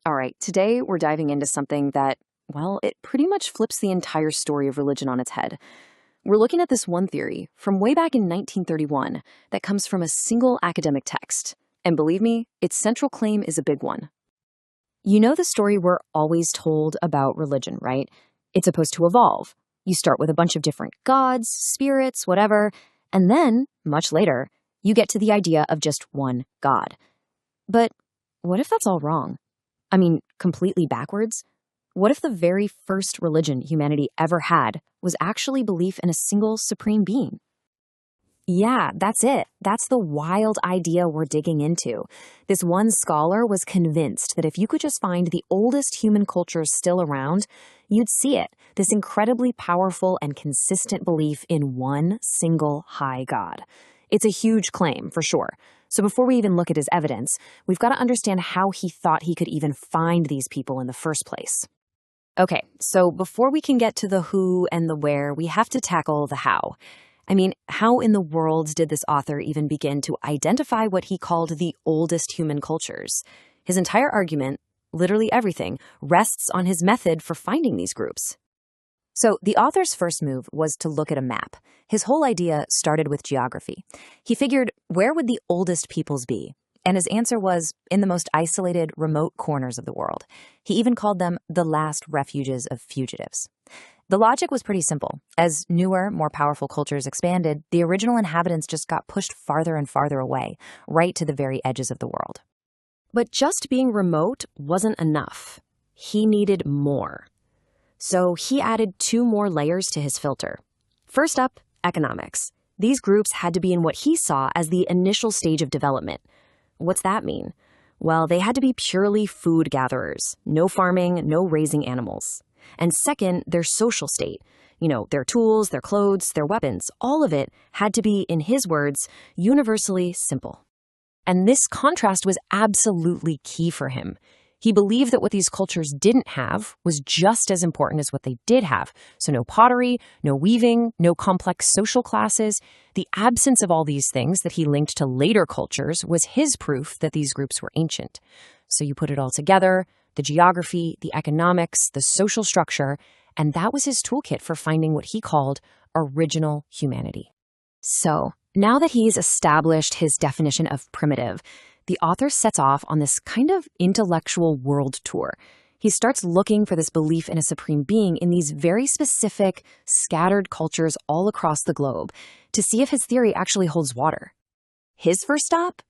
All right, today we're diving into something that, well, it pretty much flips the entire story of religion on its head. We're looking at this one theory from way back in 1931 that comes from a single academic text. And believe me, its central claim is a big one. You know the story we're always told about religion, right? It's supposed to evolve. You start with a bunch of different gods, spirits, whatever, and then, much later, you get to the idea of just one God. But what if that's all wrong? I mean, completely backwards? What if the very first religion humanity ever had was actually belief in a single supreme being? Yeah, that's it. That's the wild idea we're digging into. This one scholar was convinced that if you could just find the oldest human cultures still around, you'd see it, this incredibly powerful and consistent belief in one single high God. It's a huge claim, for sure. So before we even look at his evidence, we've got to understand how he thought he could even find these people in the first place. Okay, so before we can get to the who and the where, we have to tackle the how. I mean, how in the world did this author even begin to identify what he called the oldest human cultures? His entire argument, literally everything, rests on his method for finding these groups. So the author's first move was to look at a map. His whole idea started with geography. He figured, where would the oldest peoples be? And his answer was in the most isolated, remote corners of the world. He even called them the last refuges of fugitives. The logic was pretty simple. As newer, more powerful cultures expanded, the original inhabitants just got pushed farther and farther away, right to the very edges of the world. But just being remote wasn't enough. He needed more. So he added 2 more layers to his filter. First up, economics. These groups had to be in what he saw as the initial stage of development. What's that mean? Well, they had to be purely food gatherers. No farming, no raising animals. And second, their social state. Their tools, their clothes, their weapons, all of it had to be, in his words, universally simple. And this contrast was absolutely key for him. He believed that what these cultures didn't have was just as important as what they did have. So no pottery, no weaving, no complex social classes. The absence of all these things that he linked to later cultures was his proof that these groups were ancient. So you put it all together, the geography, the economics, the social structure, and that was his toolkit for finding what he called original humanity. So now that he's established his definition of primitive, the author sets off on this kind of intellectual world tour. He starts looking for this belief in a supreme being in these very specific, scattered cultures all across the globe to see if his theory actually holds water. His first stop?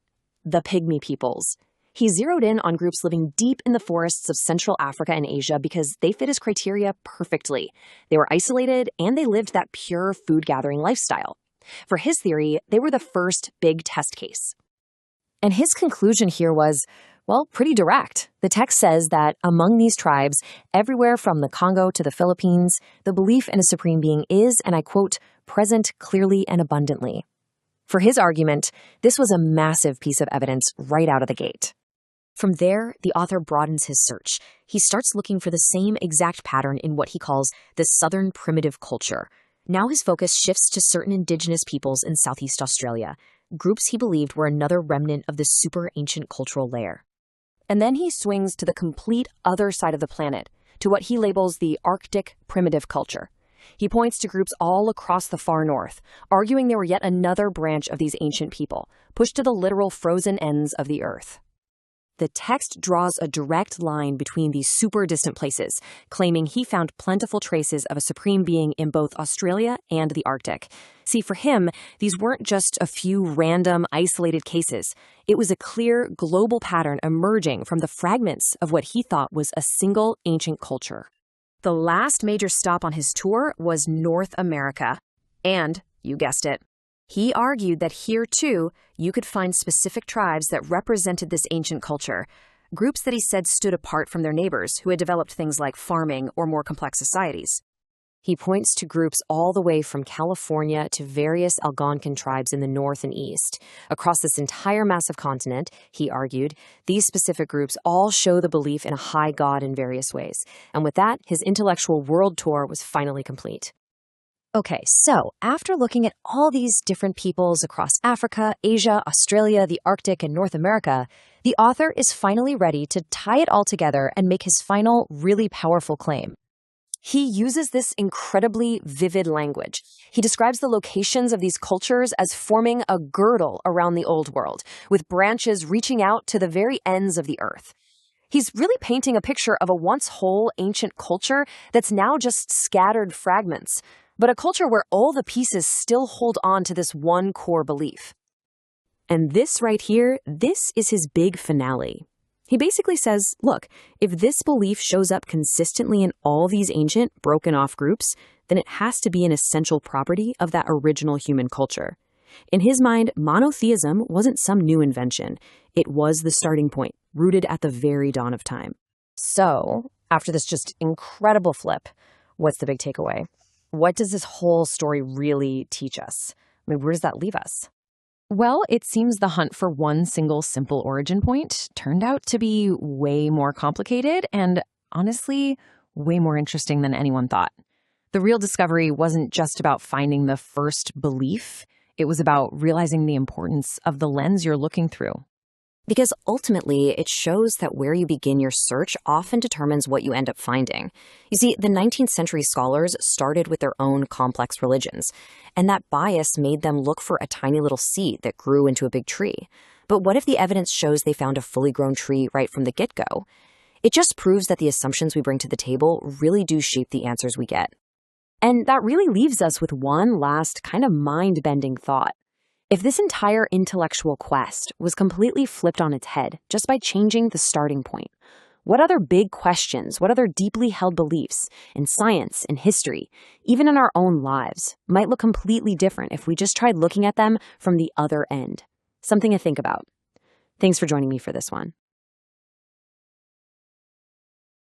The Pygmy peoples. He zeroed in on groups living deep in the forests of Central Africa and Asia because they fit his criteria perfectly. They were isolated and they lived that pure food-gathering lifestyle. For his theory, they were the first big test case. And his conclusion here was, well, pretty direct. The text says that among these tribes, everywhere from the Congo to the Philippines, the belief in a supreme being is, and I quote, present clearly and abundantly. For his argument, this was a massive piece of evidence right out of the gate. From there, the author broadens his search. He starts looking for the same exact pattern in what he calls the Southern primitive culture. Now his focus shifts to certain indigenous peoples in Southeast Australia, groups he believed were another remnant of the super ancient cultural layer. And then he swings to the complete other side of the planet, to what he labels the Arctic primitive culture. He points to groups all across the far north, arguing they were yet another branch of these ancient people, pushed to the literal frozen ends of the earth. The text draws a direct line between these super distant places, claiming he found plentiful traces of a supreme being in both Australia and the Arctic. See, for him, these weren't just a few random, isolated cases. It was a clear, global pattern emerging from the fragments of what he thought was a single ancient culture. The last major stop on his tour was North America. And, you guessed it, he argued that here, too, you could find specific tribes that represented this ancient culture, groups that he said stood apart from their neighbors who had developed things like farming or more complex societies. He points to groups all the way from California to various Algonquin tribes in the north and east. Across this entire massive continent, he argued, these specific groups all show the belief in a high god in various ways. And with that, his intellectual world tour was finally complete. Okay, so after looking at all these different peoples across Africa, Asia, Australia, the Arctic, and North America, The author is finally ready to tie it all together and make his final, really powerful claim. He uses this incredibly vivid language. He describes the locations of these cultures as forming a girdle around the old world, with branches reaching out to the very ends of the earth. He's really painting a picture of a once whole ancient culture that's now just scattered fragments, but a culture where all the pieces still hold on to this one core belief. And this right here, this is his big finale. He basically says, look, if this belief shows up consistently in all these ancient, broken-off groups, then it has to be an essential property of that original human culture. In his mind, monotheism wasn't some new invention. It was the starting point, rooted at the very dawn of time. So, after this just incredible flip, what's the big takeaway? What does this whole story really teach us? I mean, where does that leave us? Well, it seems the hunt for one single simple origin point turned out to be way more complicated and, honestly, way more interesting than anyone thought. The real discovery wasn't just about finding the first belief. It was about realizing the importance of the lens you're looking through. Because ultimately, it shows that where you begin your search often determines what you end up finding. You see, the 19th century scholars started with their own complex religions, and that bias made them look for a tiny little seed that grew into a big tree. But what if the evidence shows they found a fully grown tree right from the get-go? It just proves that the assumptions we bring to the table really do shape the answers we get. And that really leaves us with one last kind of mind-bending thought. If this entire intellectual quest was completely flipped on its head just by changing the starting point, what other big questions, what other deeply held beliefs in science and history, even in our own lives, might look completely different if we just tried looking at them from the other end? Something to think about. Thanks for joining me for this one.